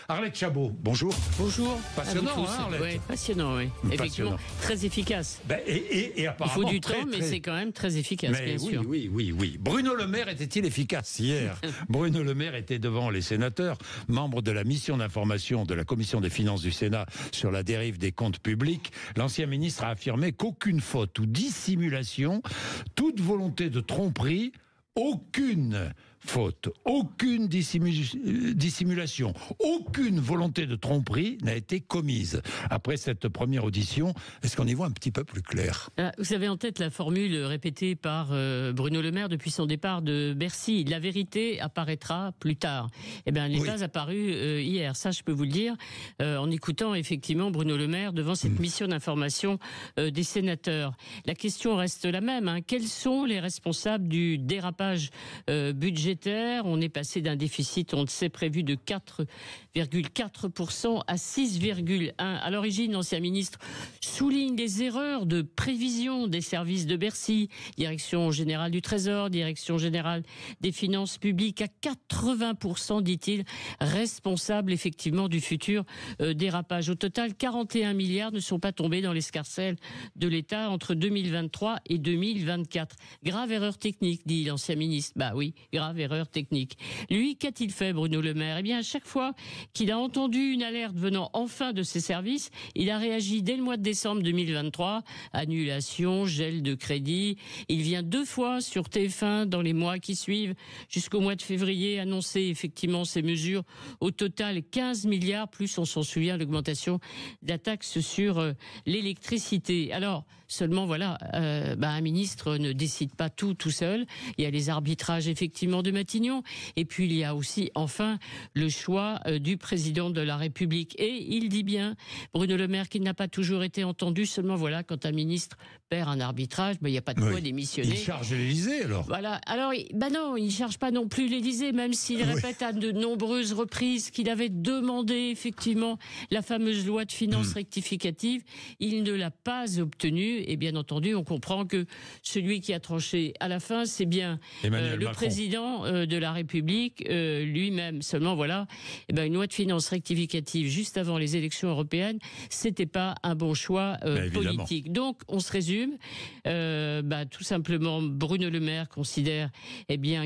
Arlette Chabot, bonjour. Bonjour. Passionnant, hein, Arlette? Oui, passionnant, oui. Effectivement, très efficace. Et apparemment, il faut du temps, mais c'est quand même très efficace, bien sûr. Oui. Bruno Le Maire était-il efficace hier? Bruno Le Maire était devant les sénateurs, membre de la mission d'information de la Commission des finances du Sénat sur la dérive des comptes publics. L'ancien ministre a affirmé qu'aucune faute ou dissimulation, toute volonté de tromperie, aucune faute, aucune dissimulation, aucune volonté de tromperie n'a été commise. Après cette première audition, est-ce qu'on y voit un petit peu plus clair? Vous avez en tête la formule répétée par Bruno Le Maire depuis son départ de Bercy. La vérité apparaîtra plus tard. Eh bien, elle n'est pas apparue hier. Ça, je peux vous le dire, en écoutant effectivement Bruno Le Maire devant cette mission d'information des sénateurs. La question reste la même. Quels sont les responsables du dérapage budgétaire? On est passé d'un déficit, on le sait, prévu de 4,4% à 6,1%. À l'origine, l'ancien ministre souligne les erreurs de prévision des services de Bercy, Direction générale du Trésor, Direction générale des finances publiques, à 80%, dit-il, responsable effectivement du futur dérapage. Au total, 41 milliards ne sont pas tombés dans l'escarcelle de l'État entre 2023 et 2024. Grave erreur technique, dit l'ancien ministre. Bah oui, grave erreur technique. Lui, qu'a-t-il fait, Bruno Le Maire? Eh bien, à chaque fois qu'il a entendu une alerte venant enfin de ses services, il a réagi dès le mois de décembre 2023. Annulation, gel de crédit. Il vient 2 fois sur TF1 dans les mois qui suivent, jusqu'au mois de février, annoncer effectivement ces mesures. Au total, 15 milliards, plus on s'en souvient, l'augmentation de la taxe sur l'électricité. Alors, seulement voilà, un ministre ne décide pas tout seul. Il y a les arbitrages effectivement de Matignon, et puis il y a aussi enfin le choix du président de la République. Et il dit bien, Bruno Le Maire, qu'il n'a pas toujours été entendu. Seulement voilà, quand un ministre perd un arbitrage, il n'y a pas de quoi démissionner. Il charge l'Élysée alors. Voilà. Alors non, il ne charge pas non plus l'Élysée, même s'il répète à de nombreuses reprises qu'il avait demandé effectivement la fameuse loi de finances rectificative. Il ne l'a pas obtenue, et bien entendu, on comprend que celui qui a tranché à la fin, c'est bien le président de la République lui-même. Seulement voilà, une loi de finances rectificative juste avant les élections européennes, c'était pas un bon choix politique. Donc on se résume, tout simplement Bruno Le Maire considère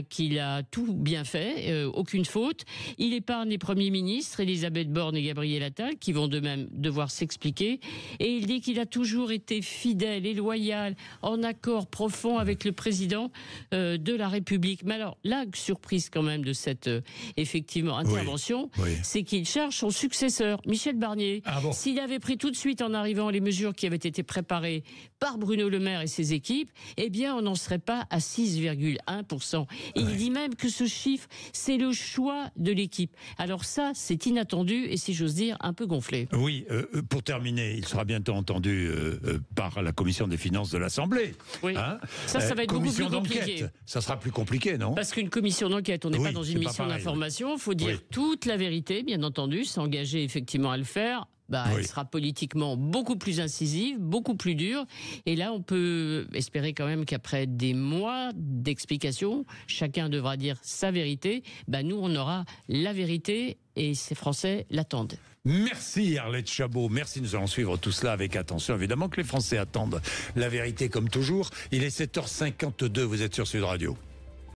qu'il a tout bien fait, aucune faute. Il épargne les premiers ministres, Elisabeth Borne et Gabriel Attal, qui vont de même devoir s'expliquer. Et il dit qu'il a toujours été fidèle et loyal, en accord profond avec le président de la République. Mais alors, la surprise quand même de cette effectivement intervention, c'est qu'il cherche son successeur, Michel Barnier. S'il avait pris tout de suite en arrivant les mesures qui avaient été préparées par Bruno Le Maire et ses équipes, on n'en serait pas à 6,1%. Et il dit même que ce chiffre, c'est le choix de l'équipe. Alors ça, c'est inattendu et, si j'ose dire, un peu gonflé. Oui, pour terminer, il sera bientôt entendu par la Commission des finances de l'Assemblée. Oui. Ça va être beaucoup plus compliqué. Ça sera plus compliqué, non? Parce qu'une commission d'enquête, on n'est pas dans une mission d'information. Il faut dire toute la vérité, bien entendu, s'engager effectivement à le faire. Elle sera politiquement beaucoup plus incisive, beaucoup plus dure. Et là, on peut espérer quand même qu'après des mois d'explications, chacun devra dire sa vérité. Nous, on aura la vérité et ces Français l'attendent. Merci Arlette Chabot, merci, nous allons suivre tout cela avec attention. Évidemment que les Français attendent la vérité comme toujours. Il est 7h52, vous êtes sur Sud Radio.